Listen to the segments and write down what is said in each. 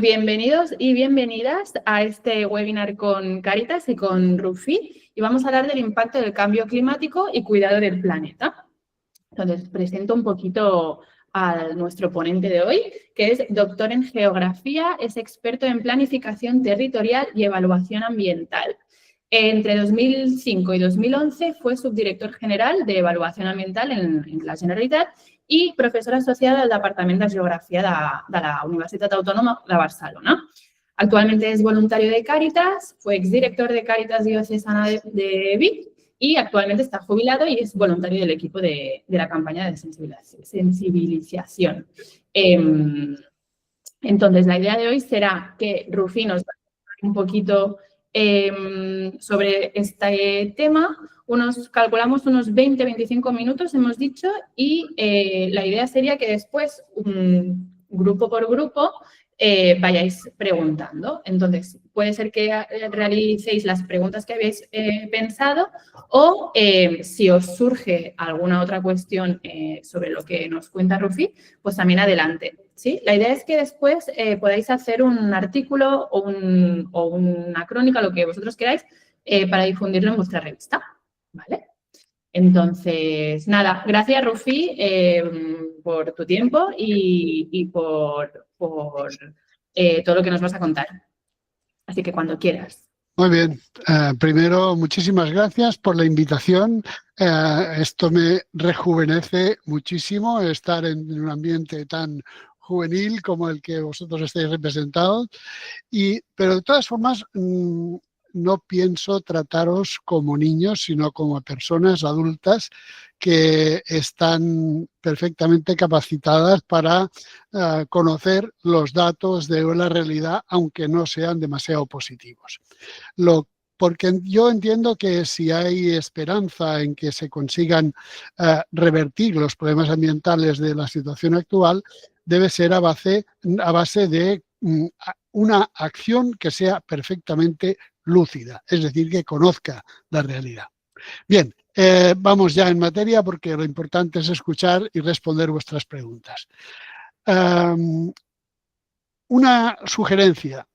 Bienvenidos y bienvenidas a este webinar con Cáritas y con Rufi, y vamos a hablar del impacto del cambio climático y cuidado del planeta. Entonces, presento un poquito a nuestro ponente de hoy, que es doctor en Geografía, es experto en planificación territorial y evaluación ambiental. Entre 2005 y 2011 fue subdirector general de Evaluación Ambiental en la Generalitat i professor associada al Departament de Geografia de la Universitat Autònoma de Barcelona. Actualmente es voluntario de Cáritas, fue exdirector de Cáritas Diocesana de Vic y actualmente está jubilado y es voluntario del equipo de la campaña de sensibilización. Entonces, la idea de hoy será que Rufi nos va a hablar un poquito sobre este tema. Calculamos unos 20-25 minutos, hemos dicho, y la idea sería que después, grupo por grupo, vayáis preguntando. Entonces, puede ser que realicéis las preguntas que habéis pensado o si os surge alguna otra cuestión sobre lo que nos cuenta Rufi, pues también adelante. ¿Sí? La idea es que después podáis hacer un artículo o una crónica, lo que vosotros queráis, para difundirlo en vuestra revista. ¿Vale? Entonces, nada, gracias Rufi por tu tiempo y por todo lo que nos vas a contar. Así que cuando quieras. Muy bien. Primero, muchísimas gracias por la invitación. Esto me rejuvenece muchísimo, estar en un ambiente tan juvenil como el que vosotros estáis representados. Pero de todas formas, no pienso trataros como niños, sino como personas adultas que están perfectamente capacitadas para conocer los datos de la realidad, aunque no sean demasiado positivos. Porque yo entiendo que si hay esperanza en que se consigan revertir los problemas ambientales de la situación actual, debe ser a base de una acción que sea perfectamente lúcida, es decir, que conozca la realidad. Bien, vamos ya en materia porque lo importante es escuchar y responder vuestras preguntas. Una sugerencia.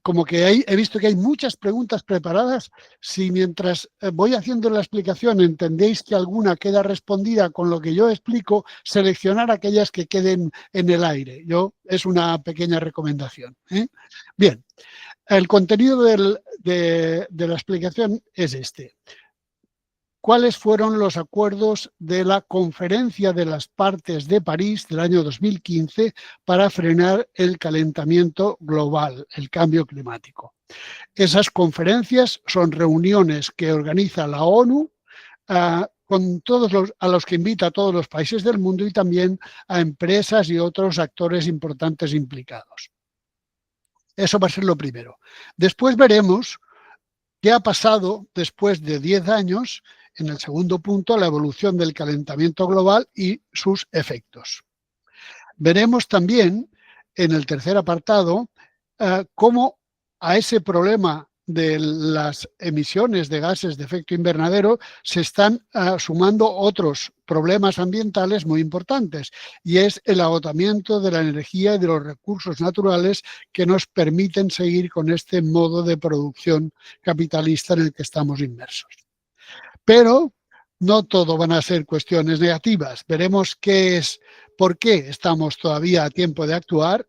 Como que he visto que hay muchas preguntas preparadas, si mientras voy haciendo la explicación entendéis que alguna queda respondida con lo que yo explico, seleccionar aquellas que queden en el aire. Es una pequeña recomendación. Bien, el contenido de la explicación es este. ¿Cuáles fueron los acuerdos de la Conferencia de las Partes de París del año 2015 para frenar el calentamiento global, el cambio climático? Esas conferencias son reuniones que organiza la ONU a los que invita a todos los países del mundo y también a empresas y otros actores importantes implicados. Eso va a ser lo primero. Después veremos qué ha pasado después de 10 años, en el segundo punto, la evolución del calentamiento global y sus efectos. Veremos también, en el tercer apartado, cómo a ese problema de las emisiones de gases de efecto invernadero se están sumando otros problemas ambientales muy importantes, y es el agotamiento de la energía y de los recursos naturales que nos permiten seguir con este modo de producción capitalista en el que estamos inmersos. Pero no todo van a ser cuestiones negativas. Veremos por qué estamos todavía a tiempo de actuar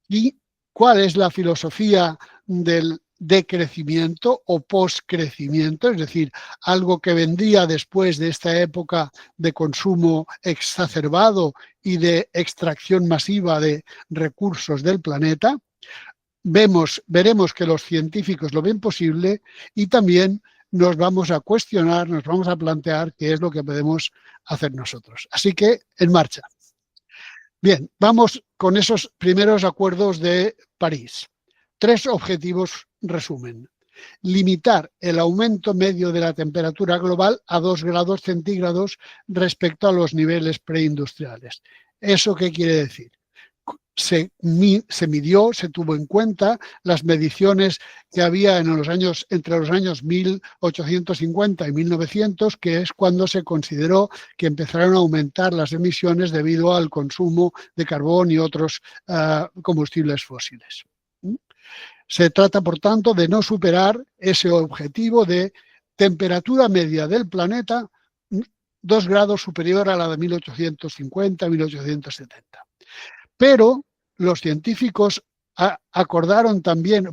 y cuál es la filosofía del decrecimiento o poscrecimiento, es decir, algo que vendría después de esta época de consumo exacerbado y de extracción masiva de recursos del planeta. Veremos que los científicos lo ven posible y también nos vamos a cuestionar, nos vamos a plantear qué es lo que podemos hacer nosotros. Así que, en marcha. Bien, vamos con esos primeros acuerdos de París. 3 objetivos resumen. Limitar el aumento medio de la temperatura global a 2 grados centígrados respecto a los niveles preindustriales. ¿Eso qué quiere decir? se midió, se tuvo en cuenta las mediciones que había entre los años 1850 y 1900, que es cuando se consideró que empezaron a aumentar las emisiones debido al consumo de carbón y otros combustibles fósiles. Se trata, por tanto, de no superar ese objetivo de temperatura media del planeta 2 grados superior a la de 1850-1870. Pero los científicos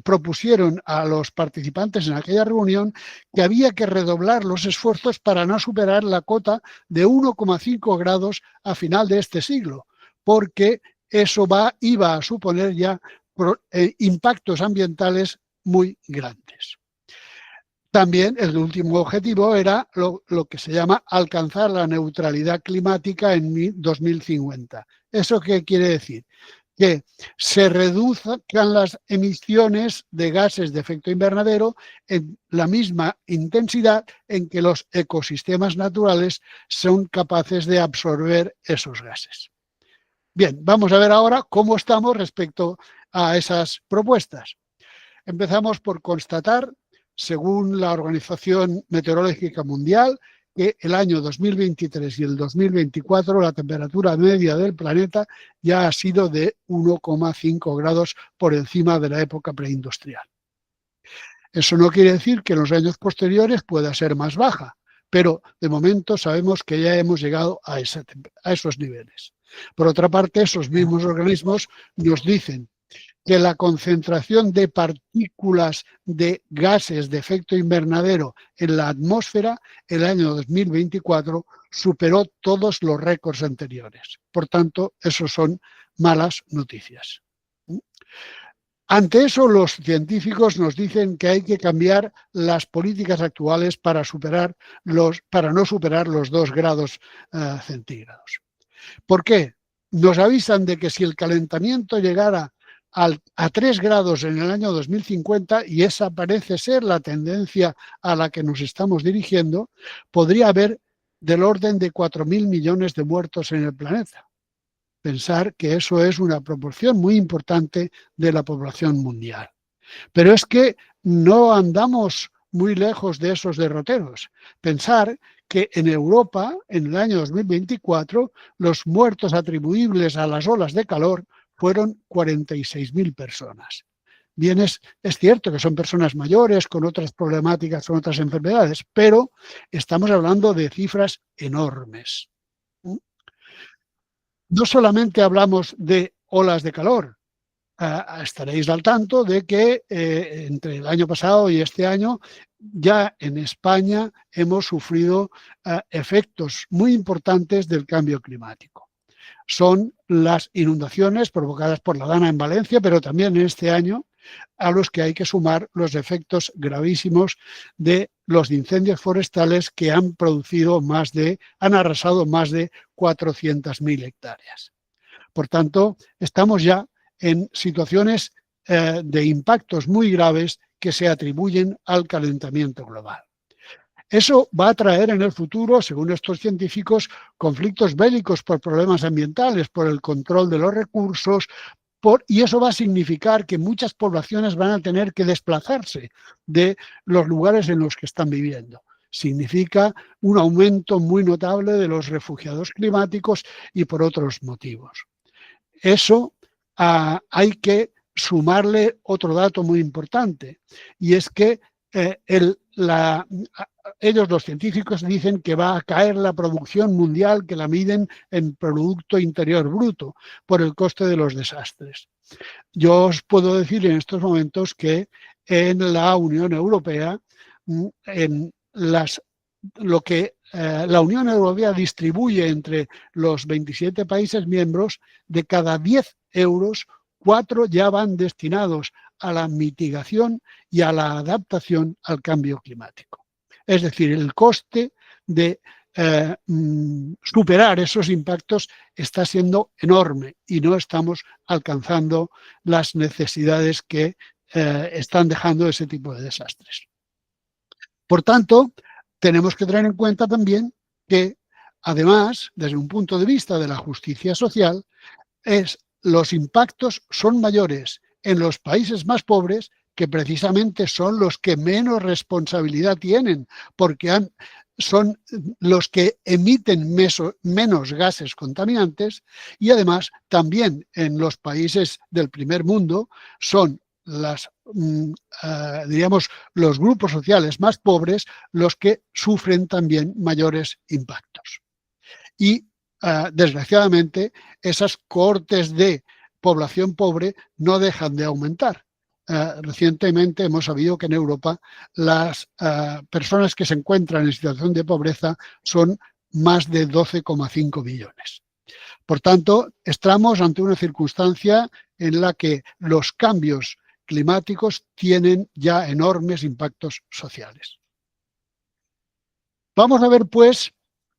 propusieron a los participantes en aquella reunión que había que redoblar los esfuerzos para no superar la cota de 1,5 grados a final de este siglo, porque eso iba a suponer ya impactos ambientales muy grandes. También el último objetivo era lo que se llama alcanzar la neutralidad climática en 2050. ¿Eso qué quiere decir? Que se reduzcan las emisiones de gases de efecto invernadero en la misma intensidad en que los ecosistemas naturales son capaces de absorber esos gases. Bien, vamos a ver ahora cómo estamos respecto a esas propuestas. Empezamos por constatar, según la Organización Meteorológica Mundial, que el año 2023 y el 2024 la temperatura media del planeta ya ha sido de 1,5 grados por encima de la época preindustrial. Eso no quiere decir que en los años posteriores pueda ser más baja, pero de momento sabemos que ya hemos llegado a esos niveles. Por otra parte, esos mismos organismos nos dicen que la concentración de partículas de gases de efecto invernadero en la atmósfera el año 2024 superó todos los récords anteriores. Por tanto, eso son malas noticias. Ante eso, los científicos nos dicen que hay que cambiar las políticas actuales para no superar los 2 grados centígrados. ¿Por qué? Nos avisan de que si el calentamiento llegara a 3 grados en el año 2050, y esa parece ser la tendencia a la que nos estamos dirigiendo, podría haber del orden de 4.000 millones de muertos en el planeta. Pensar que eso es una proporción muy importante de la población mundial. Pero es que no andamos muy lejos de esos derroteros. Pensar que en Europa, en el año 2024, los muertos atribuibles a las olas de calor fueron 46.000 personas. Bien, es cierto que son personas mayores, con otras problemáticas, con otras enfermedades, pero estamos hablando de cifras enormes. No solamente hablamos de olas de calor. Estaréis al tanto de que entre el año pasado y este año ya en España hemos sufrido efectos muy importantes del cambio climático. Son las inundaciones provocadas por la Dana en Valencia, pero también en este año, a los que hay que sumar los efectos gravísimos de los incendios forestales que han arrasado más de 400.000 hectáreas. Por tanto, estamos ya en situaciones de impactos muy graves que se atribuyen al calentamiento global. Eso va a traer en el futuro, según estos científicos, conflictos bélicos por problemas ambientales, por el control de los recursos, y eso va a significar que muchas poblaciones van a tener que desplazarse de los lugares en los que están viviendo. Significa un aumento muy notable de los refugiados climáticos y por otros motivos. Eso hay que sumarle otro dato muy importante, y es que ellos, los científicos, dicen que va a caer la producción mundial, que la miden en Producto Interior Bruto, por el coste de los desastres. Yo os puedo decir en estos momentos que en la Unión Europea, la Unión Europea distribuye entre los 27 países miembros, de cada 10 euros, 4 ya van destinados a la mitigación y a la adaptación al cambio climático. Es decir, el coste de superar esos impactos está siendo enorme y no estamos alcanzando las necesidades que están dejando ese tipo de desastres. Por tanto, tenemos que tener en cuenta también que, además, desde un punto de vista de la justicia social, es los impactos son mayores en los países más pobres, que precisamente son los que menos responsabilidad tienen, porque son los que emiten menos gases contaminantes, y además también en los países del primer mundo son diríamos, los grupos sociales más pobres los que sufren también mayores impactos. Y desgraciadamente esas cohortes de población pobre no dejan de aumentar. Recientemente hemos sabido que en Europa las personas que se encuentran en situación de pobreza son más de 12,5 millones. Por tanto, estamos ante una circunstancia en la que los cambios climáticos tienen ya enormes impactos sociales. Vamos a ver, pues,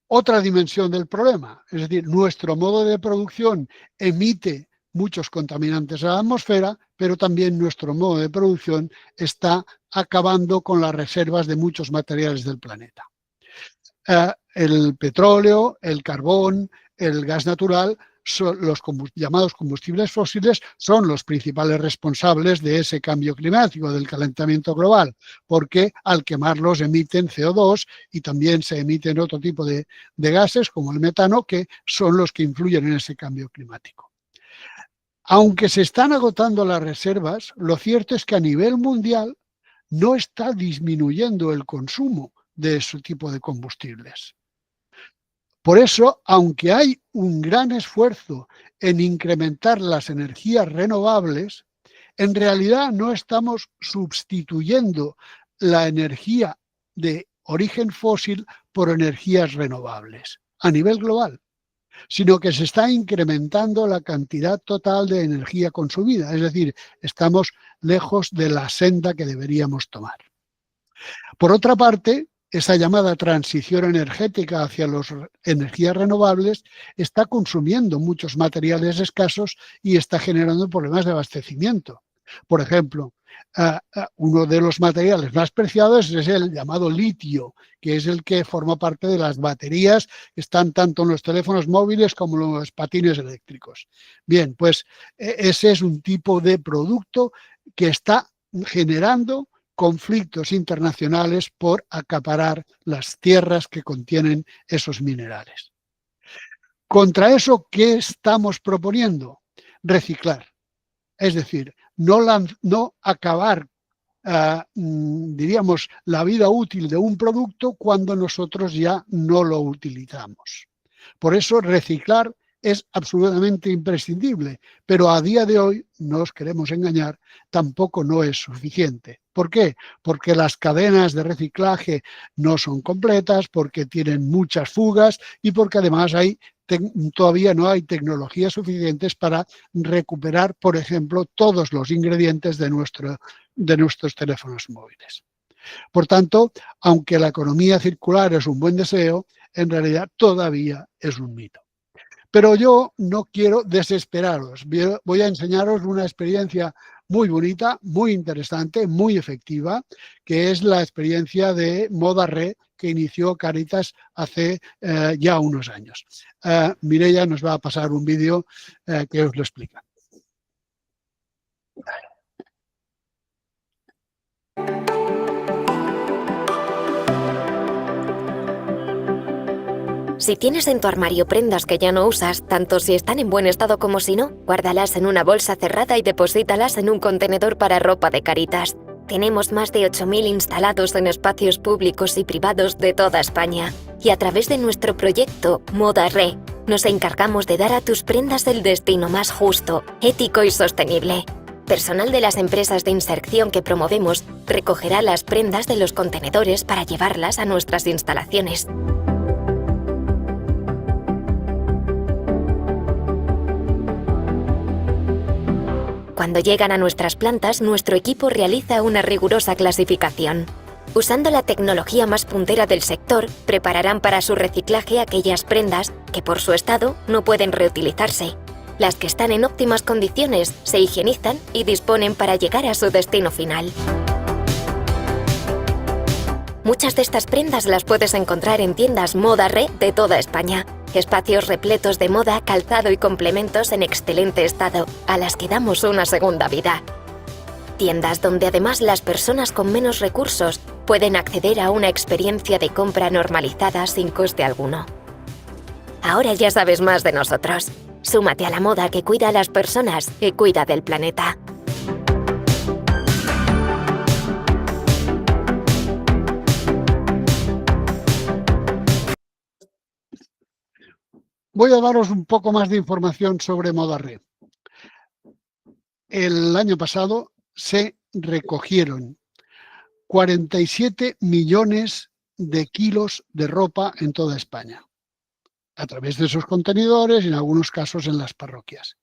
otra dimensión del problema. Es decir, nuestro modo de producción emite muchos contaminantes a la atmósfera, pero también nuestro modo de producción está acabando con las reservas de muchos materiales del planeta. El petróleo, el carbón, el gas natural, los llamados combustibles fósiles, son los principales responsables de ese cambio climático, del calentamiento global, porque al quemarlos emiten CO2 y también se emiten otro tipo de gases, como el metano, que son los que influyen en ese cambio climático. Aunque se están agotando las reservas, lo cierto es que a nivel mundial no está disminuyendo el consumo de ese tipo de combustibles. Por eso, aunque hay un gran esfuerzo en incrementar las energías renovables, en realidad no estamos sustituyendo la energía de origen fósil por energías renovables a nivel global, sino que se está incrementando la cantidad total de energía consumida. Es decir, estamos lejos de la senda que deberíamos tomar. Por otra parte, esa llamada transición energética hacia las energías renovables está consumiendo muchos materiales escasos y está generando problemas de abastecimiento. Por ejemplo, uno de los materiales más preciados es el llamado litio, que es el que forma parte de las baterías que están tanto en los teléfonos móviles como en los patines eléctricos. Bien, pues ese es un tipo de producto que está generando conflictos internacionales por acaparar las tierras que contienen esos minerales. Contra eso, ¿qué estamos proponiendo? Reciclar. Es decir, no acabar, diríamos, la vida útil de un producto cuando nosotros ya no lo utilizamos. Por eso, reciclar es absolutamente imprescindible, pero a día de hoy, no os queremos engañar, tampoco no es suficiente. ¿Por qué? Porque las cadenas de reciclaje no son completas, porque tienen muchas fugas y porque además todavía no hay tecnologías suficientes para recuperar, por ejemplo, todos los ingredientes de nuestros teléfonos móviles. Por tanto, aunque la economía circular es un buen deseo, en realidad todavía es un mito. Pero yo no quiero desesperaros. Voy a enseñaros una experiencia muy bonita, muy interesante, muy efectiva, que es la experiencia de Moda Re que inició Cáritas hace ya unos años. Mireia nos va a pasar un vídeo que os lo explica. Si tienes en tu armario prendas que ya no usas, tanto si están en buen estado como si no, guárdalas en una bolsa cerrada y deposítalas en un contenedor para ropa de Cáritas. Tenemos más de 8.000 instalados en espacios públicos y privados de toda España. Y a través de nuestro proyecto Moda Re, nos encargamos de dar a tus prendas el destino más justo, ético y sostenible. Personal de las empresas de inserción que promovemos recogerá las prendas de los contenedores para llevarlas a nuestras instalaciones. Cuando llegan a nuestras plantas, nuestro equipo realiza una rigurosa clasificación. Usando la tecnología más puntera del sector, prepararán para su reciclaje aquellas prendas que por su estado no pueden reutilizarse. Las que están en óptimas condiciones se higienizan y disponen para llegar a su destino final. Muchas de estas prendas las puedes encontrar en tiendas Moda Re de toda España. Espacios repletos de moda, calzado y complementos en excelente estado, a las que damos una segunda vida. Tiendas donde además las personas con menos recursos pueden acceder a una experiencia de compra normalizada sin coste alguno. Ahora ya sabes más de nosotros. Súmate a la moda que cuida a las personas y cuida del planeta. Voy a daros un poco más de información sobre Moda-Re. El año pasado se recogieron 47 millones de kilos de ropa en toda España, a través de esos contenedores y en algunos casos en las parroquias.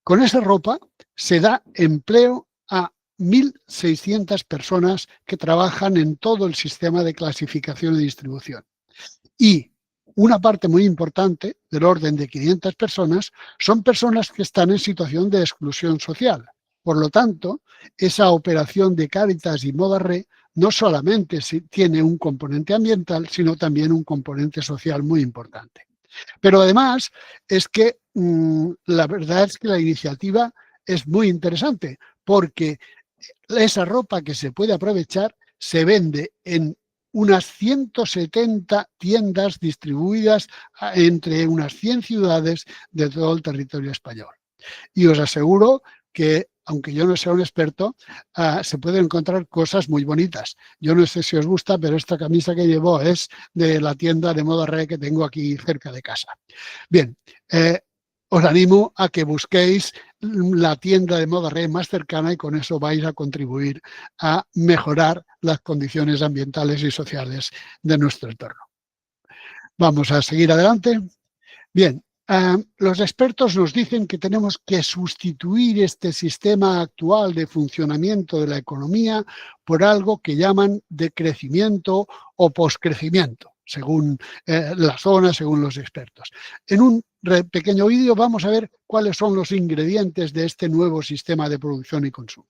Con esa ropa se da empleo a 1.600 personas que trabajan en todo el sistema de clasificación y distribución. Y una parte muy importante, del orden de 500 personas, son personas que están en situación de exclusión social. Por lo tanto, esa operación de Cáritas y Moda-Re no solamente tiene un componente ambiental, sino también un componente social muy importante. Pero además es que la verdad es que la iniciativa es muy interesante, porque esa ropa que se puede aprovechar se vende en unas 170 tiendas distribuidas entre unas 100 ciudades de todo el territorio español. Y os aseguro que, aunque yo no sea un experto, se pueden encontrar cosas muy bonitas. Yo no sé si os gusta, pero esta camisa que llevo es de la tienda de Moda-Re que tengo aquí cerca de casa. Bien, os animo a que busquéis la tienda de Moda-Re más cercana y con eso vais a contribuir a mejorar las condiciones ambientales y sociales de nuestro entorno. Vamos a seguir adelante. Bien, los expertos nos dicen que tenemos que sustituir este sistema actual de funcionamiento de la economía por algo que llaman de crecimiento o poscrecimiento, según la zona, según los expertos. En un pequeño vídeo vamos a ver cuáles son los ingredientes de este nuevo sistema de producción y consumo.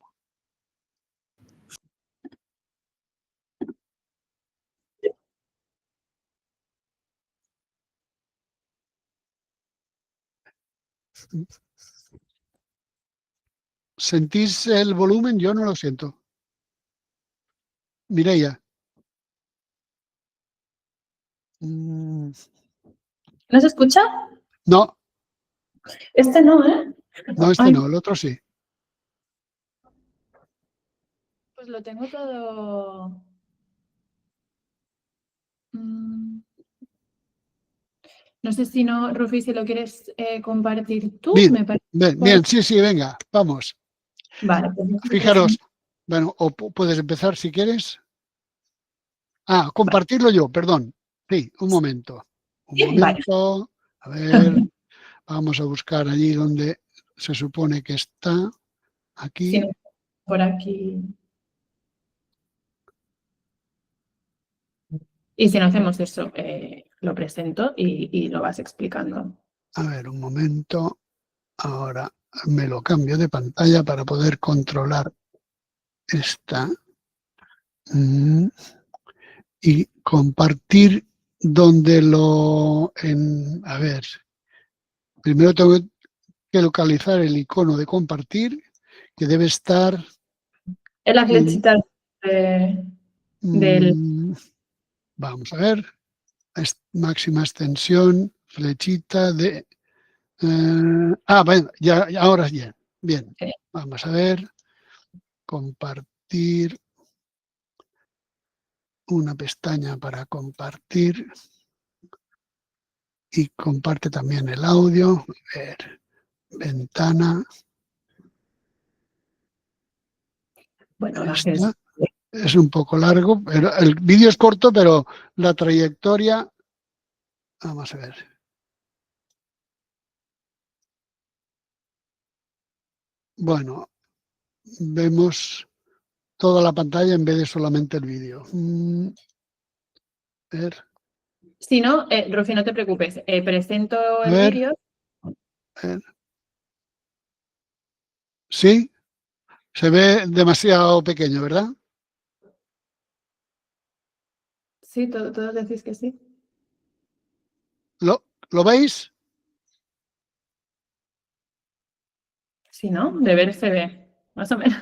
¿Sentís el volumen? Yo no lo siento. Mireia. ¿No se escucha? No. Este no, ¿eh? No, este no, el otro sí. Pues lo tengo todo... No sé si no, Rufi, si lo quieres compartir tú. Bien, Me parece. bien, sí, venga, vamos. Vale. Pues fijaros, bueno, o puedes empezar si quieres. Compartirlo yo, perdón. Sí, un momento. Un momento. A ver, vamos a buscar allí donde se supone que está. Aquí. Sí, por aquí. Y si no hacemos eso, lo presento y lo vas explicando. A ver, un momento. Ahora me lo cambio de pantalla para poder controlar esta. Y compartir donde a ver, primero tengo que localizar el icono de compartir, que debe estar... En la flechita vamos a ver, máxima extensión, flechita de... bueno, ya, ahora ya, bien. Vamos a ver, compartir, una pestaña para compartir y comparte también el audio. A ver, ventana. Bueno, es un poco largo, pero el vídeo es corto, pero la trayectoria... Vamos a ver. Bueno, vemos toda la pantalla en vez de solamente el vídeo. A ver. Si no, Rufi, no te preocupes. Presento el vídeo. Sí, se ve demasiado pequeño, ¿verdad? Sí, todos decís que sí. ¿Lo veis? Sí, ¿no? De ver se ve, más o menos.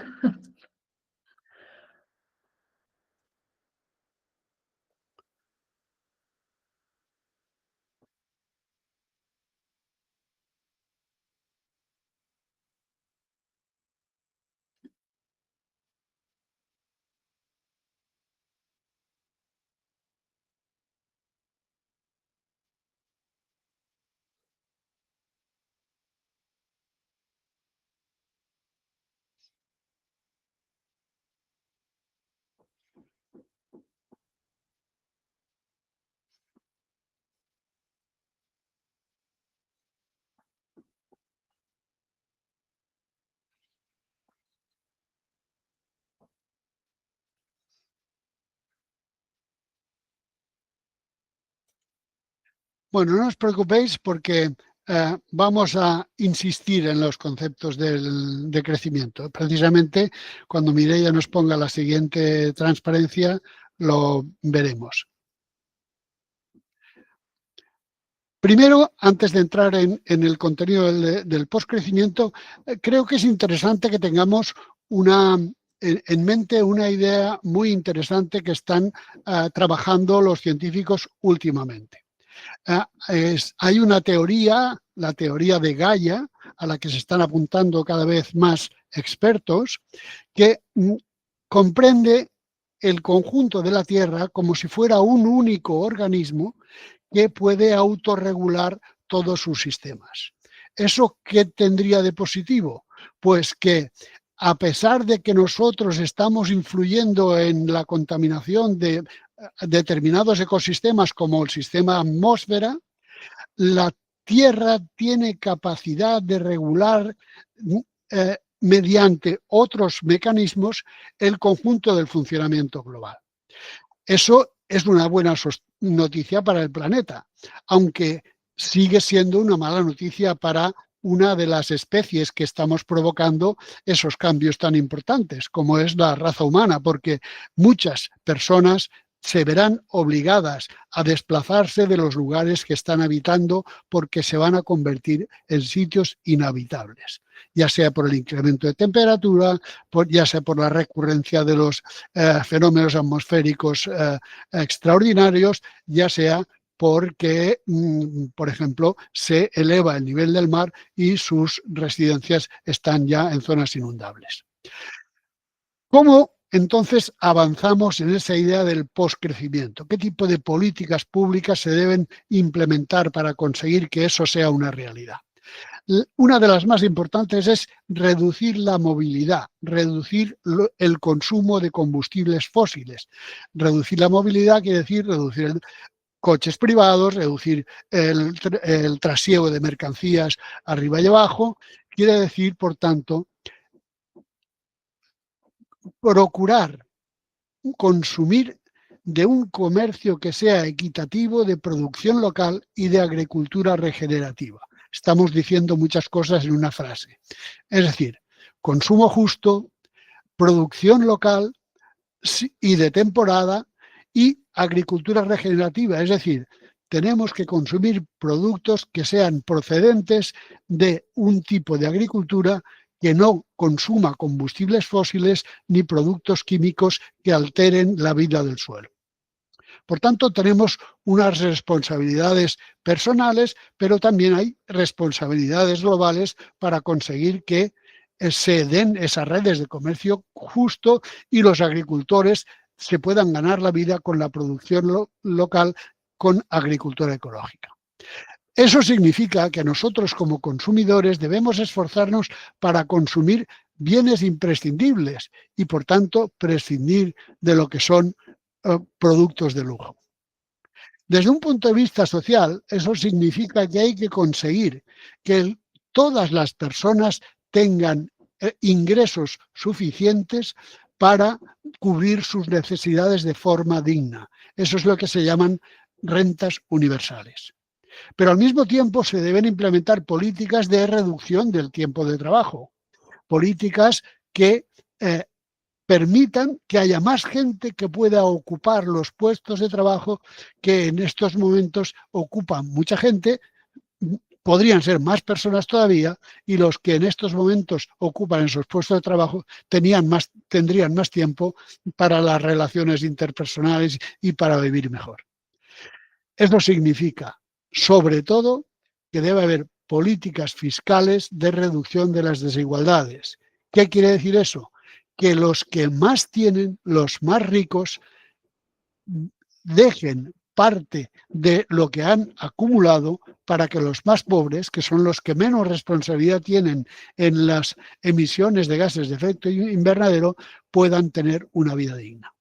Bueno, no os preocupéis porque vamos a insistir en los conceptos de crecimiento. Precisamente cuando Mireia nos ponga la siguiente transparencia, lo veremos. Primero, antes de entrar en el contenido del postcrecimiento, creo que es interesante que tengamos en mente una idea muy interesante que están trabajando los científicos últimamente. Hay una teoría, la teoría de Gaia, a la que se están apuntando cada vez más expertos, que comprende el conjunto de la Tierra como si fuera un único organismo que puede autorregular todos sus sistemas. ¿Eso qué tendría de positivo? Pues que a pesar de que nosotros estamos influyendo en la contaminación de determinados ecosistemas como el sistema atmósfera, la Tierra tiene capacidad de regular mediante otros mecanismos el conjunto del funcionamiento global. Eso es una buena noticia para el planeta, aunque sigue siendo una mala noticia para una de las especies que estamos provocando esos cambios tan importantes, como es la raza humana, porque muchas personas se verán obligadas a desplazarse de los lugares que están habitando porque se van a convertir en sitios inhabitables, ya sea por el incremento de temperatura, ya sea por la recurrencia de los fenómenos atmosféricos extraordinarios, ya sea porque, por ejemplo, se eleva el nivel del mar y sus residencias están ya en zonas inundables. ¿Cómo entonces avanzamos en esa idea del postcrecimiento? ¿Qué tipo de políticas públicas se deben implementar para conseguir que eso sea una realidad? Una de las más importantes es reducir la movilidad, reducir el consumo de combustibles fósiles. Reducir la movilidad quiere decir reducir coches privados, reducir el trasiego de mercancías arriba y abajo. Quiere decir, por tanto, procurar consumir de un comercio que sea equitativo, de producción local y de agricultura regenerativa. Estamos diciendo muchas cosas en una frase. Es decir, consumo justo, producción local y de temporada y agricultura regenerativa. Es decir, tenemos que consumir productos que sean procedentes de un tipo de agricultura que no consuma combustibles fósiles ni productos químicos que alteren la vida del suelo. Por tanto, tenemos unas responsabilidades personales, pero también hay responsabilidades globales para conseguir que se den esas redes de comercio justo y los agricultores se puedan ganar la vida con la producción local con agricultura ecológica. Eso significa que nosotros como consumidores debemos esforzarnos para consumir bienes imprescindibles y, por tanto, prescindir de lo que son productos de lujo. Desde un punto de vista social, eso significa que hay que conseguir que todas las personas tengan ingresos suficientes para cubrir sus necesidades de forma digna. Eso es lo que se llaman rentas universales. Pero al mismo tiempo se deben implementar políticas de reducción del tiempo de trabajo, políticas que permitan que haya más gente que pueda ocupar los puestos de trabajo que en estos momentos ocupan mucha gente, podrían ser más personas todavía, y los que en estos momentos ocupan esos puestos de trabajo tendrían más tiempo para las relaciones interpersonales y para vivir mejor. Eso significa, sobre todo, que debe haber políticas fiscales de reducción de las desigualdades. ¿Qué quiere decir eso? Que los que más tienen, los más ricos, dejen parte de lo que han acumulado para que los más pobres, que son los que menos responsabilidad tienen en las emisiones de gases de efecto invernadero, puedan tener una vida digna.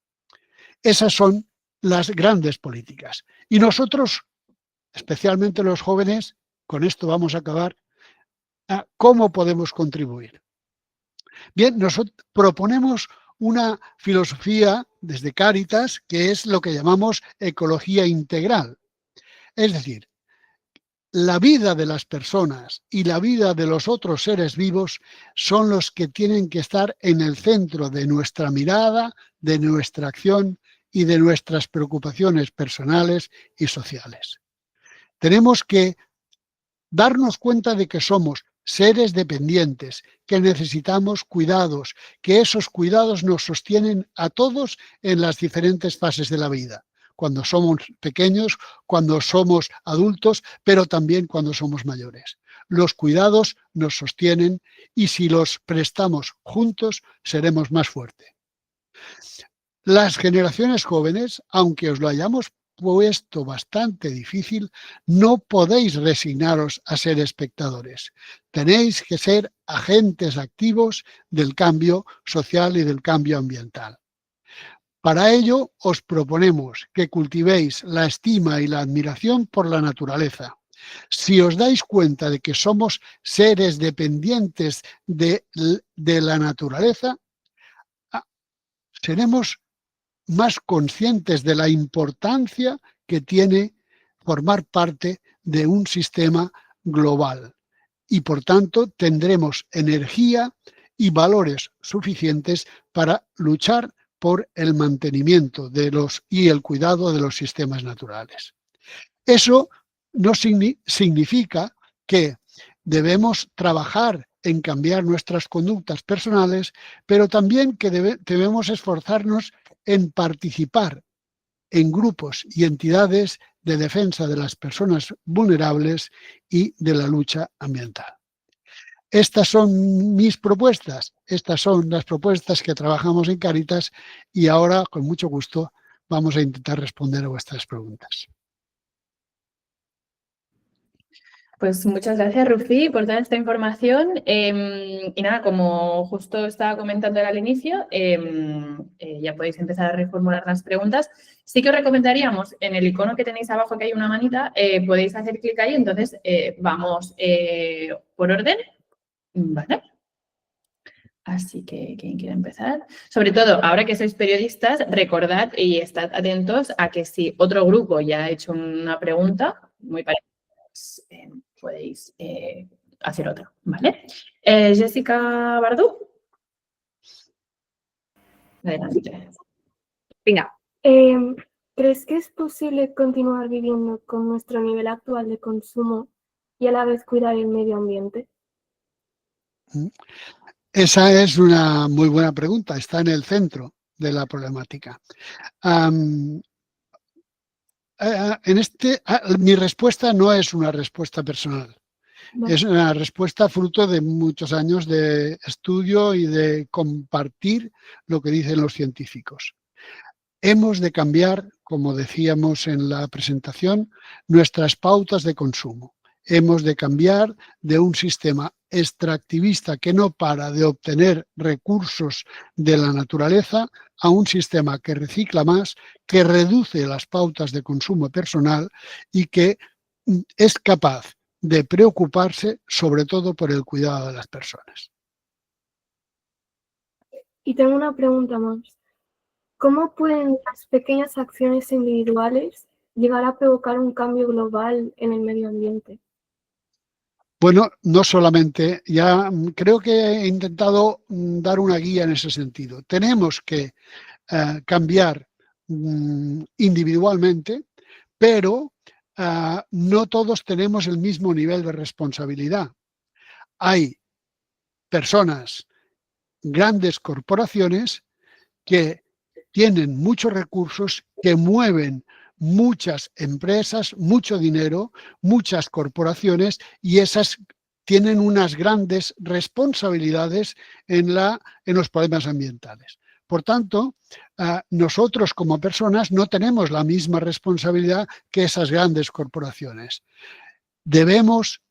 Esas son las grandes políticas. Y nosotros, especialmente los jóvenes, con esto vamos a acabar, ¿cómo podemos contribuir? Bien, nosotros proponemos una filosofía desde Cáritas que es lo que llamamos ecología integral. Es decir, la vida de las personas y la vida de los otros seres vivos son los que tienen que estar en el centro de nuestra mirada, de nuestra acción y de nuestras preocupaciones personales y sociales. Tenemos que darnos cuenta de que somos seres dependientes, que necesitamos cuidados, que esos cuidados nos sostienen a todos en las diferentes fases de la vida, cuando somos pequeños, cuando somos adultos, pero también cuando somos mayores. Los cuidados nos sostienen y si los prestamos juntos, seremos más fuertes. Las generaciones jóvenes, aunque os lo hayamos puesto bastante difícil, no podéis resignaros a ser espectadores. Tenéis que ser agentes activos del cambio social y del cambio ambiental. Para ello, os proponemos que cultivéis la estima y la admiración por la naturaleza. Si os dais cuenta de que somos seres dependientes de la naturaleza, seremos más conscientes de la importancia que tiene formar parte de un sistema global y, por tanto, tendremos energía y valores suficientes para luchar por el mantenimiento y el cuidado de los sistemas naturales. Eso no significa que debemos trabajar en cambiar nuestras conductas personales, pero también que debemos esforzarnos en participar en grupos y entidades de defensa de las personas vulnerables y de la lucha ambiental. Estas son mis propuestas, estas son las propuestas que trabajamos en Cáritas y ahora, con mucho gusto, vamos a intentar responder a vuestras preguntas. Pues muchas gracias, Rufi, por toda esta información. Y nada, como justo estaba comentando al inicio, ya podéis empezar a reformular las preguntas. Sí que os recomendaríamos, en el icono que tenéis abajo, que hay una manita, podéis hacer clic ahí, entonces vamos por orden. Vale. Así que, ¿quién quiere empezar? Sobre todo, ahora que sois periodistas, recordad y estad atentos a que si otro grupo ya ha hecho una pregunta muy parecida, pues, podéis hacer otra, ¿vale? Jessica Bardú. Adelante. Venga. ¿Crees que es posible continuar viviendo con nuestro nivel actual de consumo y a la vez cuidar el medio ambiente? Esa es una muy buena pregunta, está en el centro de la problemática. Mi respuesta no es una respuesta personal, es una respuesta fruto de muchos años de estudio y de compartir lo que dicen los científicos. Hemos de cambiar, como decíamos en la presentación, nuestras pautas de consumo. Hemos de cambiar de un sistema extractivista que no para de obtener recursos de la naturaleza a un sistema que recicla más, que reduce las pautas de consumo personal y que es capaz de preocuparse sobre todo por el cuidado de las personas. Y tengo una pregunta más. ¿Cómo pueden las pequeñas acciones individuales llegar a provocar un cambio global en el medio ambiente? Bueno, no solamente, ya creo que he intentado dar una guía en ese sentido. Tenemos que cambiar individualmente, pero no todos tenemos el mismo nivel de responsabilidad. Hay personas, grandes corporaciones, que tienen muchos recursos, que mueven muchas empresas, mucho dinero, muchas corporaciones, y esas tienen unas grandes responsabilidades en los problemas ambientales. Por tanto, nosotros como personas no tenemos la misma responsabilidad que esas grandes corporaciones. Debemos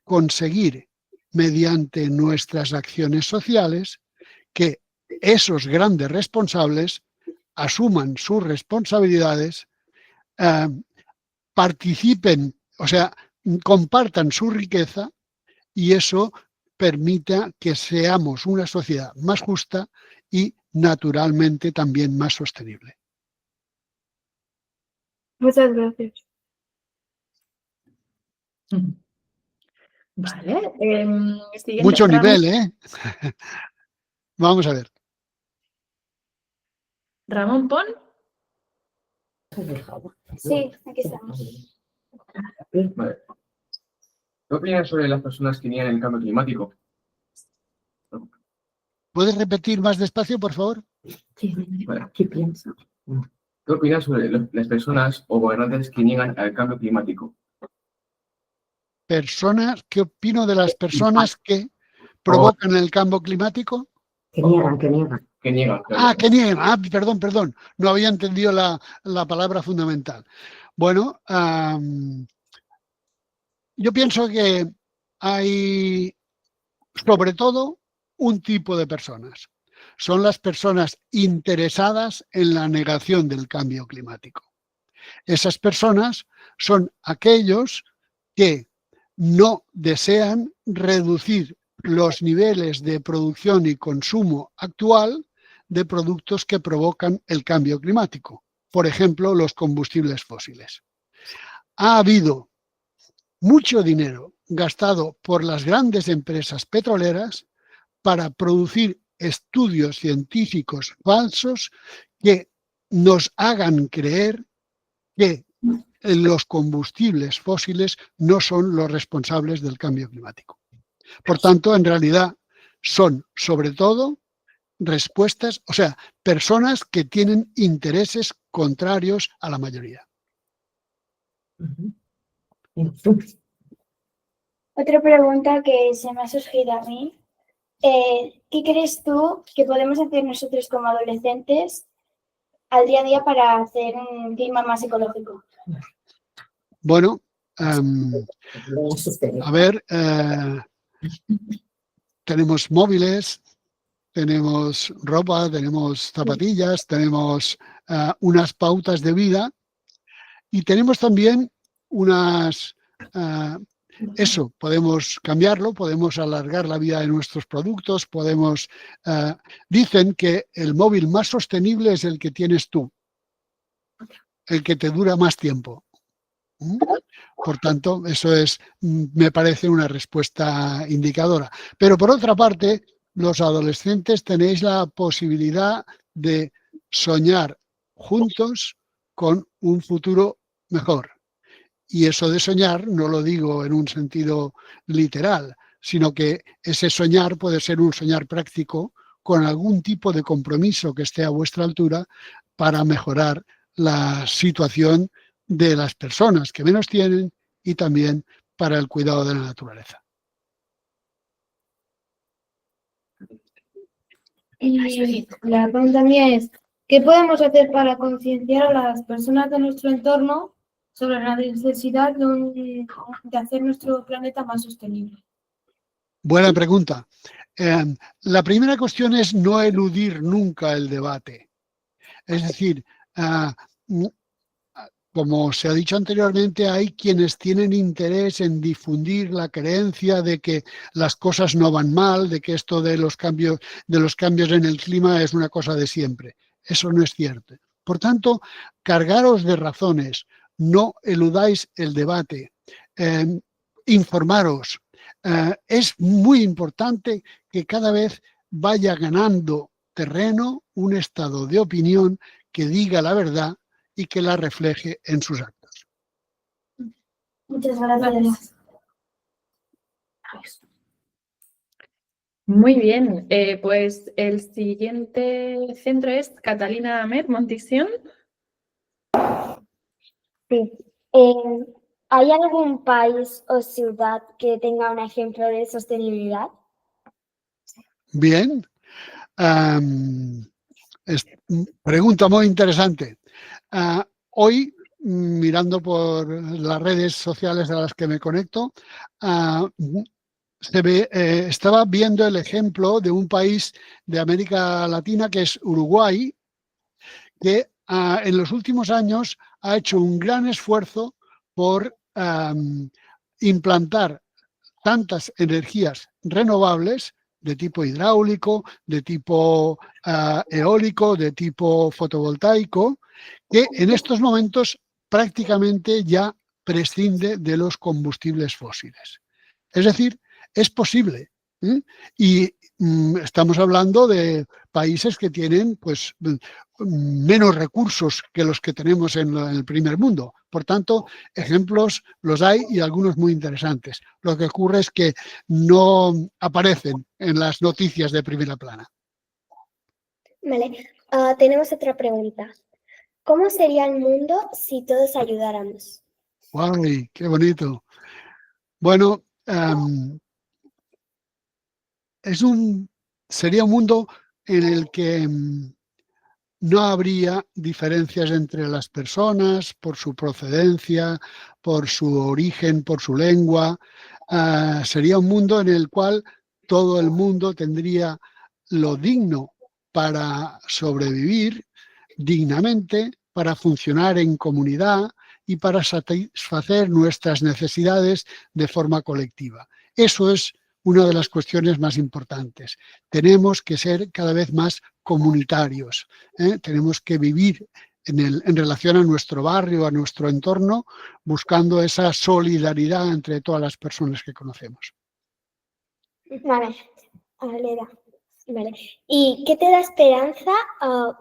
conseguir, mediante nuestras acciones sociales, que esos grandes responsables asuman sus responsabilidades, participen, o sea, compartan su riqueza, y eso permita que seamos una sociedad más justa y, naturalmente, también más sostenible. Muchas gracias. Vale. Siguiente, Mucho Ramón. nivel, ¿eh? Vamos a ver. Ramón Pon. Sí, aquí estamos. Vale. ¿Qué opinas sobre las personas que niegan el cambio climático? ¿Puedes repetir más despacio, por favor? Vale. ¿Qué piensa? ¿Qué opinas sobre las personas o gobernantes que niegan el cambio climático? ¿Qué opino de las personas que provocan el cambio climático? Que niegan, que niegan. Que niegan. Que niegan. Perdón. No había entendido la palabra fundamental. Bueno, yo pienso que hay, sobre todo, un tipo de personas. Son las personas interesadas en la negación del cambio climático. Esas personas son aquellos que no desean reducir los niveles de producción y consumo actual de productos que provocan el cambio climático. Por ejemplo, los combustibles fósiles. Ha habido mucho dinero gastado por las grandes empresas petroleras para producir estudios científicos falsos que nos hagan creer que los combustibles fósiles no son los responsables del cambio climático. Por tanto, en realidad son, sobre todo, respuestas, o sea, personas que tienen intereses contrarios a la mayoría. Otra pregunta que se me ha surgido a mí. ¿Qué crees tú que podemos hacer nosotros como adolescentes al día a día para hacer un clima más ecológico? Bueno, tenemos móviles, tenemos ropa, tenemos zapatillas, tenemos unas pautas de vida, y tenemos también unas... podemos cambiarlo, podemos alargar la vida de nuestros productos, dicen que el móvil más sostenible es el que tienes tú, el que te dura más tiempo. Por tanto, eso me parece una respuesta indicadora. Pero por otra parte, los adolescentes tenéis la posibilidad de soñar juntos con un futuro mejor. Y eso de soñar no lo digo en un sentido literal, sino que ese soñar puede ser un soñar práctico con algún tipo de compromiso que esté a vuestra altura para mejorar la situación de las personas que menos tienen y también para el cuidado de la naturaleza. Y la pregunta mía es, ¿qué podemos hacer para concienciar a las personas de nuestro entorno sobre la necesidad de hacer nuestro planeta más sostenible? Buena pregunta. La primera cuestión es no eludir nunca el debate. Es decir, como se ha dicho anteriormente, hay quienes tienen interés en difundir la creencia de que las cosas no van mal, de que esto de los cambios en el clima es una cosa de siempre. Eso no es cierto. Por tanto, cargaros de razones, no eludáis el debate, informaros. Es muy importante que cada vez vaya ganando terreno un estado de opinión que diga la verdad y que la refleje en sus actos. Muchas gracias. Muy bien, pues el siguiente centro es Catalina Amet, Montisión. Sí. ¿Hay algún país o ciudad que tenga un ejemplo de sostenibilidad? Bien. Pregunta muy interesante. Hoy, mirando por las redes sociales a las que me conecto, estaba viendo el ejemplo de un país de América Latina que es Uruguay, que en los últimos años ha hecho un gran esfuerzo por implantar tantas energías renovables de tipo hidráulico, de tipo eólico, de tipo fotovoltaico, que en estos momentos prácticamente ya prescinde de los combustibles fósiles. Es decir, es posible. Y estamos hablando de países que tienen pues, menos recursos que los que tenemos en el primer mundo. Por tanto, ejemplos los hay y algunos muy interesantes. Lo que ocurre es que no aparecen en las noticias de primera plana. Vale, tenemos otra pregunta. ¿Cómo sería el mundo si todos ayudáramos? ¡Guay! ¡Qué bonito! Bueno, sería un mundo en el que no habría diferencias entre las personas por su procedencia, por su origen, por su lengua. Sería un mundo en el cual todo el mundo tendría lo digno para sobrevivir dignamente, para funcionar en comunidad y para satisfacer nuestras necesidades de forma colectiva. Eso es una de las cuestiones más importantes. Tenemos que ser cada vez más comunitarios. Tenemos que vivir en relación a nuestro barrio, a nuestro entorno, buscando esa solidaridad entre todas las personas que conocemos. Vale, vale. ¿Y qué te da esperanza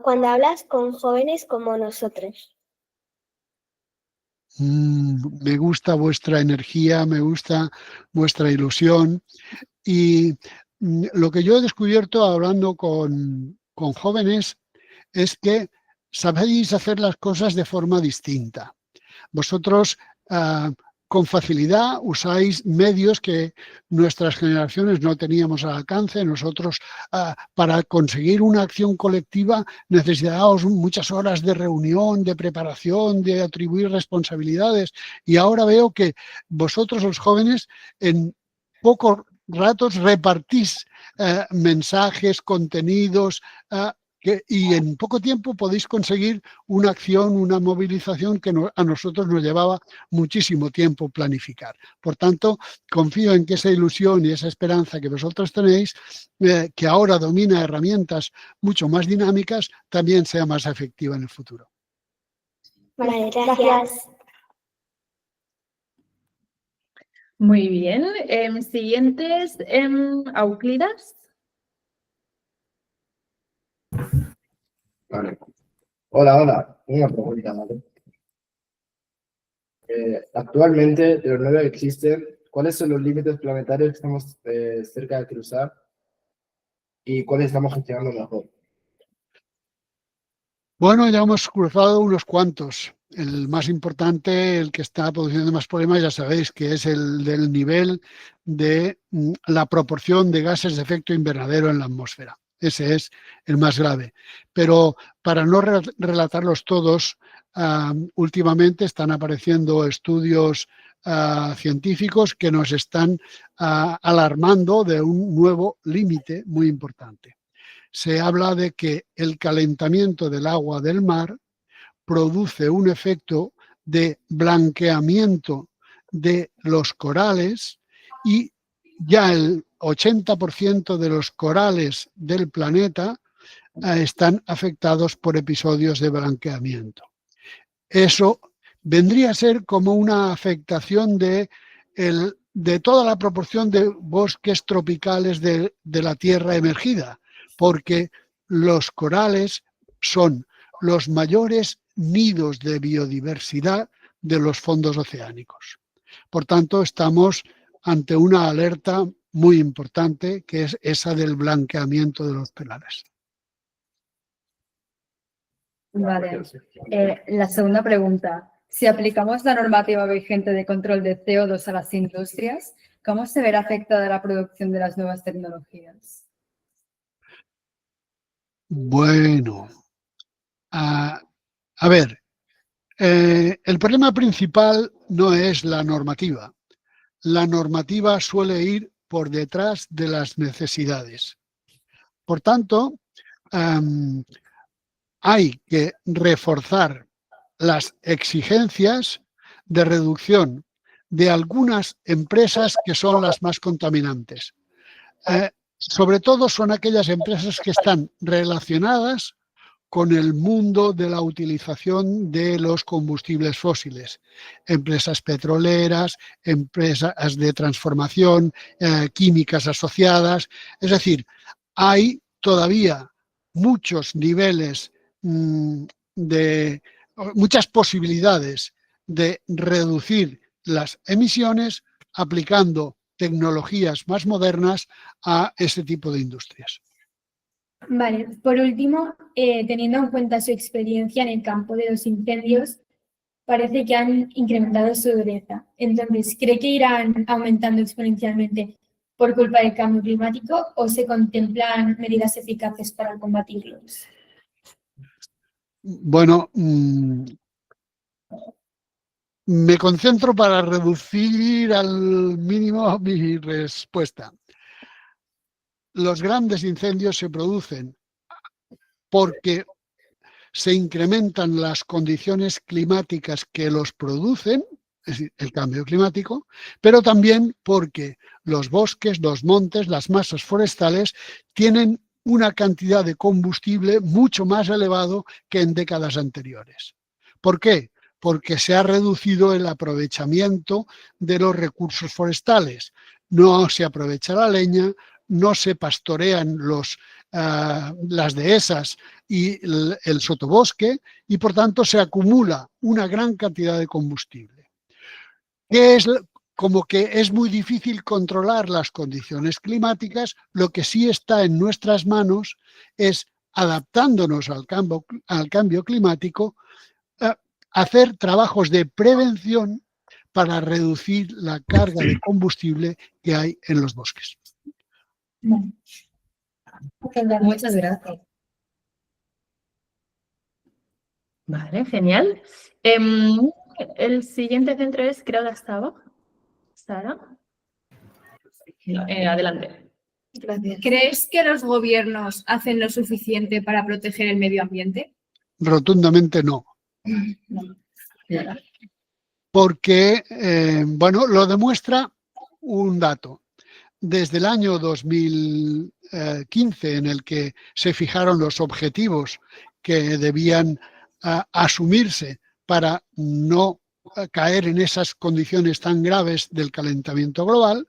cuando hablas con jóvenes como nosotros? Me gusta vuestra energía, me gusta vuestra ilusión y lo que yo he descubierto hablando con jóvenes es que sabéis hacer las cosas de forma distinta. Vosotros con facilidad usáis medios que nuestras generaciones no teníamos al alcance. Nosotros para conseguir una acción colectiva necesitábamos muchas horas de reunión, de preparación, de atribuir responsabilidades y ahora veo que vosotros los jóvenes en pocos ratos repartís mensajes, contenidos y en poco tiempo podéis conseguir una acción, una movilización que a nosotros nos llevaba muchísimo tiempo planificar. Por tanto, confío en que esa ilusión y esa esperanza que vosotros tenéis, que ahora domina herramientas mucho más dinámicas, también sea más efectiva en el futuro. Vale, gracias. Muy bien. Siguientes, Euclides. Vale. Hola. Una pregunta, ¿vale? Actualmente, de los 9 que existen, ¿cuáles son los límites planetarios que estamos cerca de cruzar y cuáles estamos gestionando mejor? Bueno, ya hemos cruzado unos cuantos. El más importante, el que está produciendo más problemas, ya sabéis, que es el del nivel de la proporción de gases de efecto invernadero en la atmósfera. Ese es el más grave. Pero para no relatarlos todos, últimamente están apareciendo estudios científicos que nos están alarmando de un nuevo límite muy importante. Se habla de que el calentamiento del agua del mar produce un efecto de blanqueamiento de los corales y ya el 80% de los corales del planeta están afectados por episodios de blanqueamiento. Eso vendría a ser como una afectación de toda la proporción de bosques tropicales de la Tierra emergida, porque los corales son los mayores nidos de biodiversidad de los fondos oceánicos. Por tanto, estamos ante una alerta muy importante, que es esa del blanqueamiento de los pelares. Vale. La segunda pregunta. Si aplicamos la normativa vigente de control de CO2 a las industrias, ¿cómo se verá afectada la producción de las nuevas tecnologías? Bueno, a ver, el problema principal no es la normativa. La normativa suele ir por detrás de las necesidades. Por tanto, hay que reforzar las exigencias de reducción de algunas empresas que son las más contaminantes. Sobre todo son aquellas empresas que están relacionadas con el mundo de la utilización de los combustibles fósiles. Empresas petroleras, empresas de transformación, químicas asociadas. Es decir, hay todavía muchos niveles muchas posibilidades de reducir las emisiones aplicando tecnologías más modernas a este tipo de industrias. Vale, por último, teniendo en cuenta su experiencia en el campo de los incendios, parece que han incrementado su dureza. Entonces, ¿cree que irán aumentando exponencialmente por culpa del cambio climático o se contemplan medidas eficaces para combatirlos? Bueno, me concentro para reducir al mínimo mi respuesta. Los grandes incendios se producen porque se incrementan las condiciones climáticas que los producen, es decir, el cambio climático, pero también porque los bosques, los montes, las masas forestales tienen una cantidad de combustible mucho más elevado que en décadas anteriores. ¿Por qué? Porque se ha reducido el aprovechamiento de los recursos forestales. No se aprovecha la leña, no se pastorean las dehesas y el sotobosque y, por tanto, se acumula una gran cantidad de combustible. Como que es muy difícil controlar las condiciones climáticas, lo que sí está en nuestras manos es, adaptándonos al cambio climático, hacer trabajos de prevención para reducir la carga de combustible que hay en los bosques. Muchas gracias. Vale, genial. El siguiente centro es, creo que estaba. Sara. Adelante. Gracias. ¿Crees que los gobiernos hacen lo suficiente para proteger el medio ambiente? Rotundamente no. Porque, bueno, lo demuestra un dato. Desde el año 2015, en el que se fijaron los objetivos que debían asumirse para no caer en esas condiciones tan graves del calentamiento global,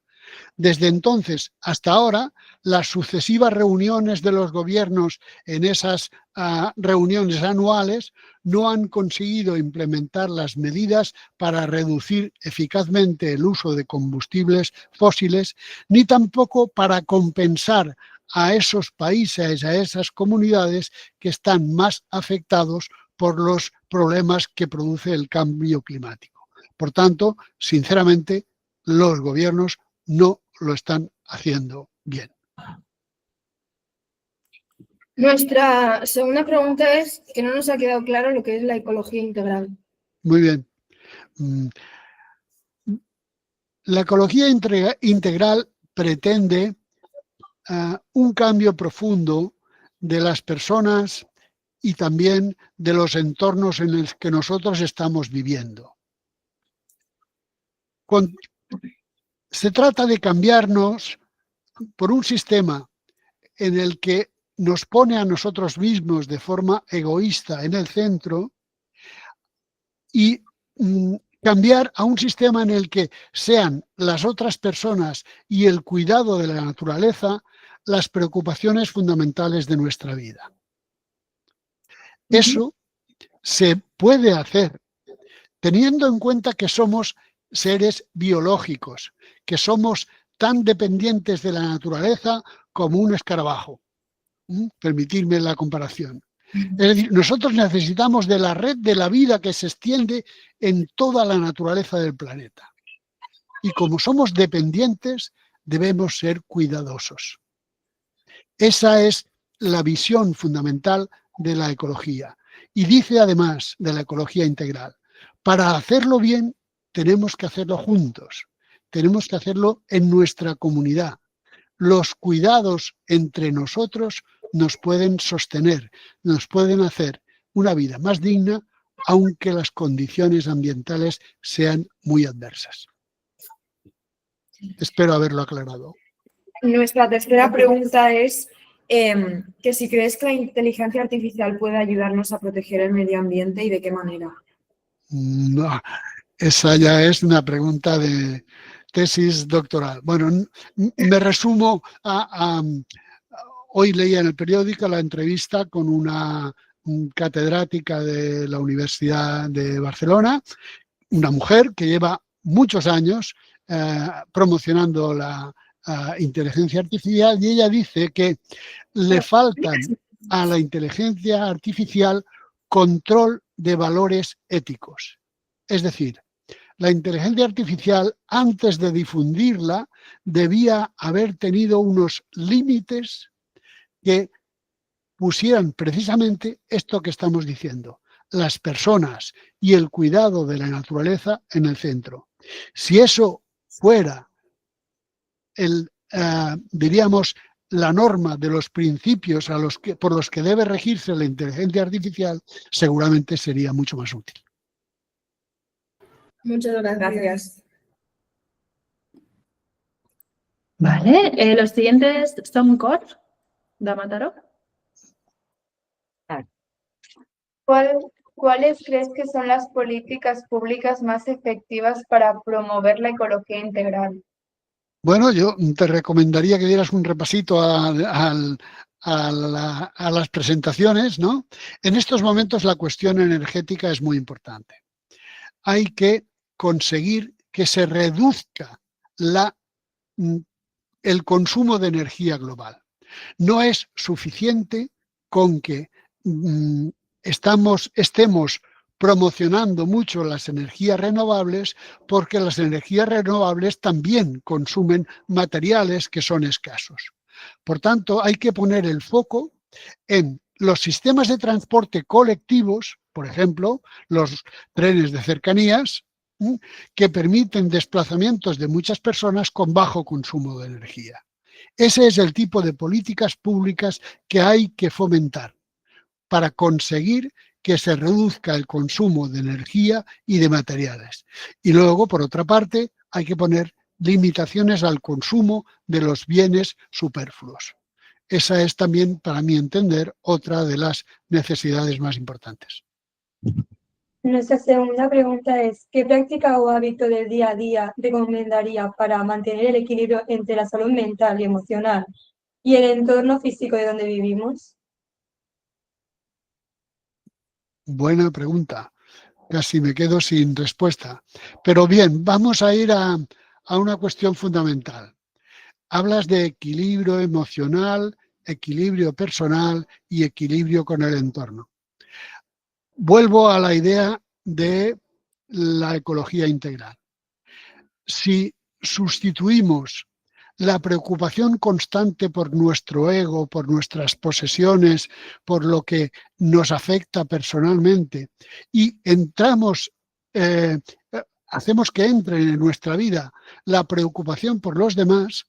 desde entonces hasta ahora, las sucesivas reuniones de los gobiernos en esas reuniones anuales no han conseguido implementar las medidas para reducir eficazmente el uso de combustibles fósiles, ni tampoco para compensar a esos países, a esas comunidades que están más afectados por los problemas que produce el cambio climático. Por tanto, sinceramente, los gobiernos no lo están haciendo bien. Nuestra segunda pregunta es que no nos ha quedado claro lo que es la ecología integral. Muy bien. La ecología integral pretende un cambio profundo de las personas y también de los entornos en los que nosotros estamos viviendo. Se trata de cambiarnos por un sistema en el que nos pone a nosotros mismos de forma egoísta en el centro y cambiar a un sistema en el que sean las otras personas y el cuidado de la naturaleza las preocupaciones fundamentales de nuestra vida. Eso se puede hacer teniendo en cuenta que somos seres biológicos, que somos tan dependientes de la naturaleza como un escarabajo. Permitidme la comparación. Es decir, nosotros necesitamos de la red de la vida que se extiende en toda la naturaleza del planeta. Y como somos dependientes, debemos ser cuidadosos. Esa es la visión fundamental de la ecología. Y dice además de la ecología integral, para hacerlo bien tenemos que hacerlo juntos, tenemos que hacerlo en nuestra comunidad. Los cuidados entre nosotros nos pueden sostener, nos pueden hacer una vida más digna, aunque las condiciones ambientales sean muy adversas. Espero haberlo aclarado. Nuestra tercera pregunta es que si crees que la inteligencia artificial puede ayudarnos a proteger el medio ambiente y de qué manera. No, esa ya es una pregunta de tesis doctoral. Bueno, me resumo hoy leía en el periódico la entrevista con una catedrática de la Universidad de Barcelona, una mujer que lleva muchos años promocionando la inteligencia artificial, y ella dice que le faltan a la inteligencia artificial control de valores éticos. Es decir, la inteligencia artificial, antes de difundirla, debía haber tenido unos límites que pusieran precisamente esto que estamos diciendo, las personas y el cuidado de la naturaleza en el centro. Si eso fuera diríamos, la norma de los principios por los que debe regirse la inteligencia artificial, seguramente sería mucho más útil. Muchas gracias. Vale, los siguientes son Cor, Damataro. ¿Cuáles crees que son las políticas públicas más efectivas para promover la ecología integral? Bueno, yo te recomendaría que dieras un repasito a las presentaciones, ¿no? En estos momentos la cuestión energética es muy importante. Hay que conseguir que se reduzca el consumo de energía global. No es suficiente con que estemos promocionando mucho las energías renovables, porque las energías renovables también consumen materiales que son escasos. Por tanto, hay que poner el foco en los sistemas de transporte colectivos, por ejemplo, los trenes de cercanías, que permiten desplazamientos de muchas personas con bajo consumo de energía. Ese es el tipo de políticas públicas que hay que fomentar para conseguir que se reduzca el consumo de energía y de materiales. Y luego, por otra parte, hay que poner limitaciones al consumo de los bienes superfluos. Esa es también, para mi entender, otra de las necesidades más importantes. Nuestra segunda pregunta es, ¿qué práctica o hábito del día a día recomendaría para mantener el equilibrio entre la salud mental y emocional y el entorno físico de donde vivimos? Buena pregunta. Casi me quedo sin respuesta. Pero bien, vamos a ir a una cuestión fundamental. Hablas de equilibrio emocional, equilibrio personal y equilibrio con el entorno. Vuelvo a la idea de la ecología integral. Si sustituimos la preocupación constante por nuestro ego, por nuestras posesiones, por lo que nos afecta personalmente, y hacemos que entre en nuestra vida la preocupación por los demás,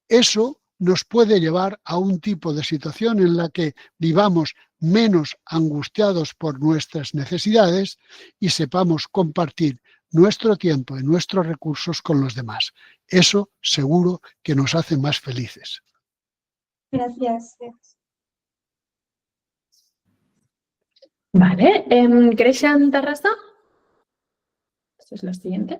eso nos puede llevar a un tipo de situación en la que vivamos menos angustiados por nuestras necesidades y sepamos compartir nuestro tiempo y nuestros recursos con los demás. Eso seguro que nos hace más felices. Gracias. Vale, Grecian Tarrasa. Estos son los siguientes.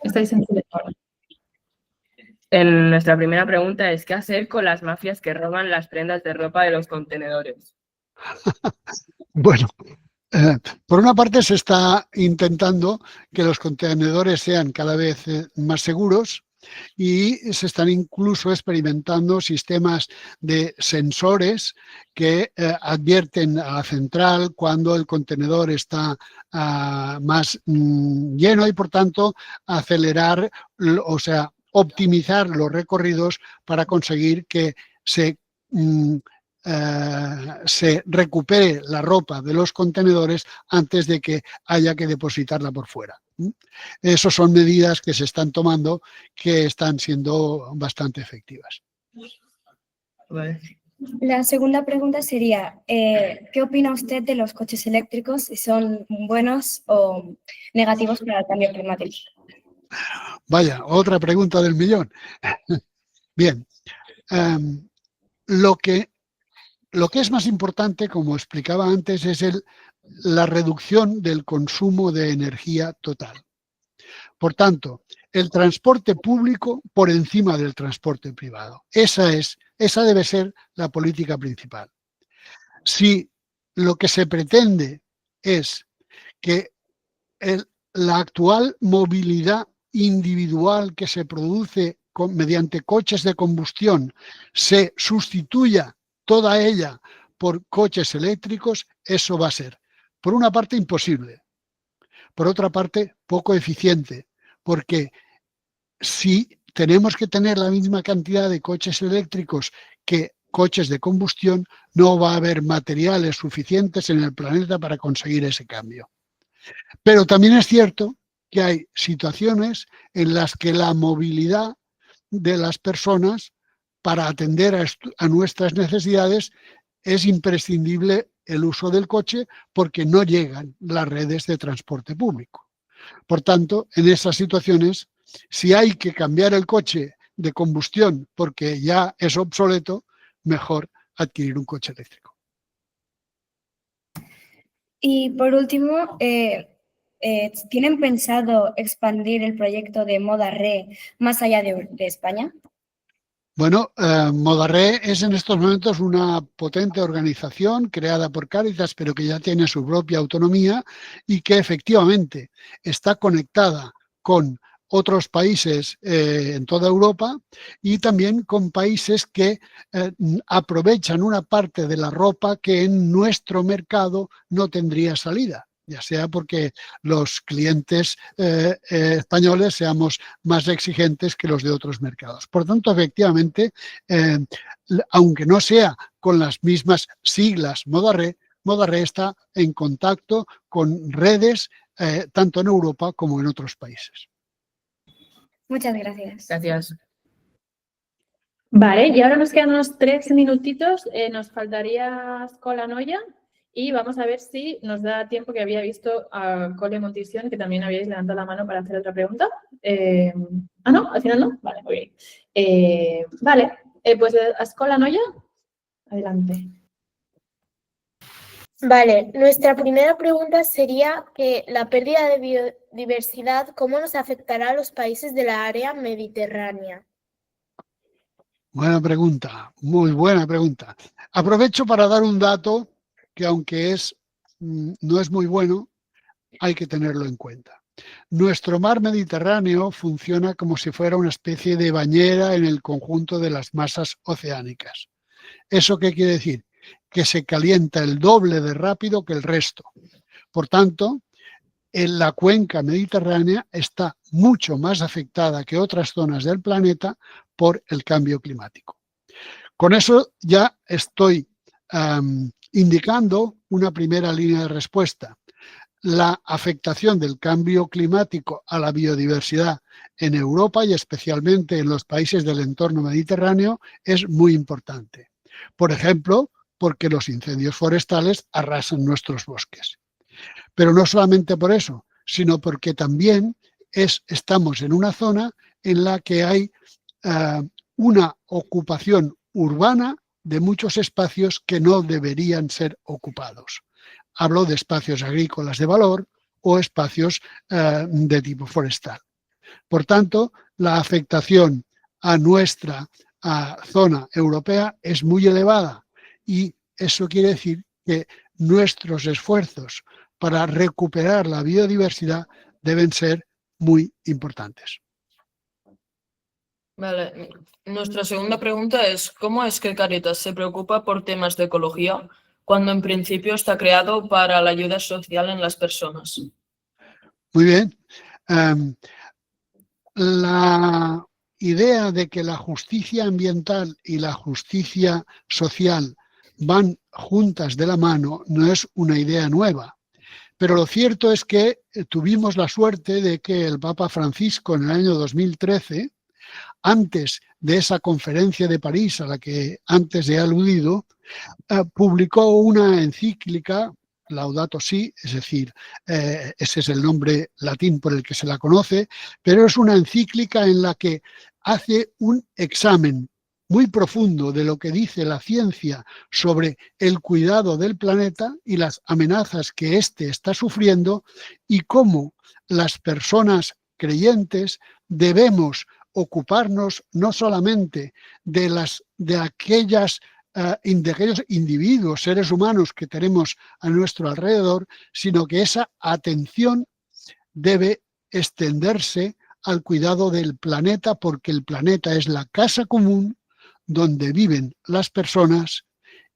Estáis en silencio. Nuestra primera pregunta es, ¿qué hacer con las mafias que roban las prendas de ropa de los contenedores? Bueno, por una parte se está intentando que los contenedores sean cada vez más seguros y se están incluso experimentando sistemas de sensores que advierten a la central cuando el contenedor está más lleno y, por tanto, acelerar, o sea, optimizar los recorridos para conseguir que se recupere la ropa de los contenedores antes de que haya que depositarla por fuera. Esas son medidas que se están tomando que están siendo bastante efectivas. La segunda pregunta sería, ¿qué opina usted de los coches eléctricos? Si son buenos o negativos para el cambio climático. Vaya, otra pregunta del millón. Bien, lo que es más importante, como explicaba antes, es la reducción del consumo de energía total. Por tanto, el transporte público por encima del transporte privado. Esa debe ser la política principal. Si lo que se pretende es que la actual movilidad individual que se produce mediante coches de combustión se sustituya toda ella por coches eléctricos, eso va a ser, por una parte, imposible, por otra parte, poco eficiente, porque si tenemos que tener la misma cantidad de coches eléctricos que coches de combustión, no va a haber materiales suficientes en el planeta para conseguir ese cambio. Pero también es cierto que hay situaciones en las que la movilidad de las personas para atender a nuestras necesidades es imprescindible el uso del coche porque no llegan las redes de transporte público. Por tanto, en esas situaciones, si hay que cambiar el coche de combustión porque ya es obsoleto, mejor adquirir un coche eléctrico. Y por último, ¿tienen pensado expandir el proyecto de Moda-Re más allá de España? Bueno, Moda-Re es en estos momentos una potente organización creada por Cáritas, pero que ya tiene su propia autonomía y que efectivamente está conectada con otros países en toda Europa y también con países que aprovechan una parte de la ropa que en nuestro mercado no tendría salida, ya sea porque los clientes españoles seamos más exigentes que los de otros mercados. Por tanto, efectivamente, aunque no sea con las mismas siglas Moda-Re, Moda-Re está en contacto con redes tanto en Europa como en otros países. Muchas gracias. Gracias. Vale, y ahora nos quedan unos 3 minutitos. Nos faltaría Ascola Noia y vamos a ver si nos da tiempo, que había visto a Cole Montisión, que también habíais levantado la mano para hacer otra pregunta. ¿No? ¿Al final no? Vale, muy bien. Vale, pues Ascola Noia, adelante. Vale, nuestra primera pregunta sería que la pérdida de biodiversidad, ¿cómo nos afectará a los países de la área mediterránea? Buena pregunta, muy buena pregunta. Aprovecho para dar un dato que, aunque no es muy bueno, hay que tenerlo en cuenta. Nuestro mar Mediterráneo funciona como si fuera una especie de bañera en el conjunto de las masas oceánicas. ¿Eso qué quiere decir? Que se calienta el doble de rápido que el resto. Por tanto, en la cuenca mediterránea está mucho más afectada que otras zonas del planeta por el cambio climático. Con eso ya estoy indicando una primera línea de respuesta. La afectación del cambio climático a la biodiversidad en Europa y especialmente en los países del entorno mediterráneo es muy importante. Por ejemplo, porque los incendios forestales arrasan nuestros bosques. Pero no solamente por eso, sino porque también estamos en una zona en la que hay una ocupación urbana de muchos espacios que no deberían ser ocupados. Hablo de espacios agrícolas de valor o espacios de tipo forestal. Por tanto, la afectación a nuestra zona europea es muy elevada y eso quiere decir que nuestros esfuerzos para recuperar la biodiversidad deben ser muy importantes. Vale. Nuestra segunda pregunta es, ¿cómo es que Cáritas se preocupa por temas de ecología cuando en principio está creado para la ayuda social en las personas? Muy bien. La idea de que la justicia ambiental y la justicia social van juntas de la mano no es una idea nueva. Pero lo cierto es que tuvimos la suerte de que el Papa Francisco en el año 2013, antes de esa conferencia de París a la que antes he aludido, publicó una encíclica, Laudato Si, es decir, ese es el nombre latín por el que se la conoce, pero es una encíclica en la que hace un examen muy profundo de lo que dice la ciencia sobre el cuidado del planeta y las amenazas que éste está sufriendo y cómo las personas creyentes debemos ocuparnos no solamente de aquellos individuos, seres humanos que tenemos a nuestro alrededor, sino que esa atención debe extenderse al cuidado del planeta, porque el planeta es la casa común donde viven las personas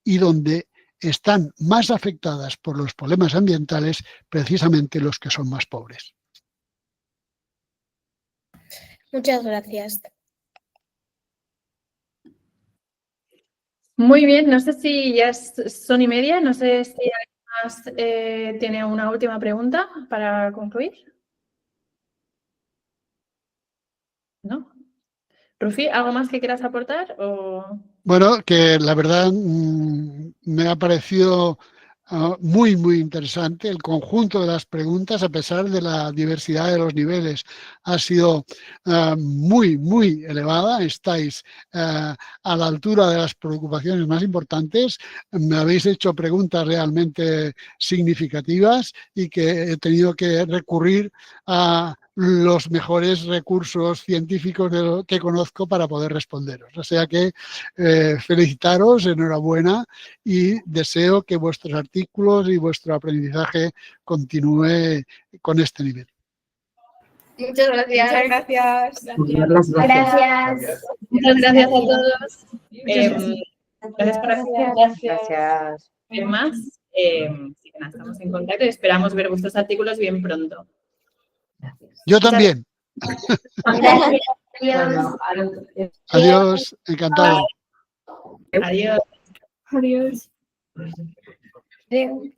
y donde están más afectadas por los problemas ambientales precisamente los que son más pobres. Muchas gracias. Muy bien, no sé si ya son y media, no sé si alguien más tiene una última pregunta para concluir. ¿No? Rufi, ¿algo más que quieras aportar? Bueno, que la verdad me ha parecido muy, muy interesante. El conjunto de las preguntas, a pesar de la diversidad de los niveles, ha sido muy, muy elevada. Estáis a la altura de las preocupaciones más importantes. Me habéis hecho preguntas realmente significativas y que he tenido que recurrir a los mejores recursos científicos que conozco para poder responderos. O sea que felicitaros, enhorabuena y deseo que vuestros artículos y vuestro aprendizaje continúe con este nivel. Muchas gracias. Muchas gracias. Gracias. Muchas gracias a todos. Gracias por Gracias. Gracias. Más, sí, nada, estamos en contacto y esperamos ver vuestros artículos bien pronto. Yo también. Gracias. Adiós. Adiós, encantado. Adiós. Adiós. Adiós.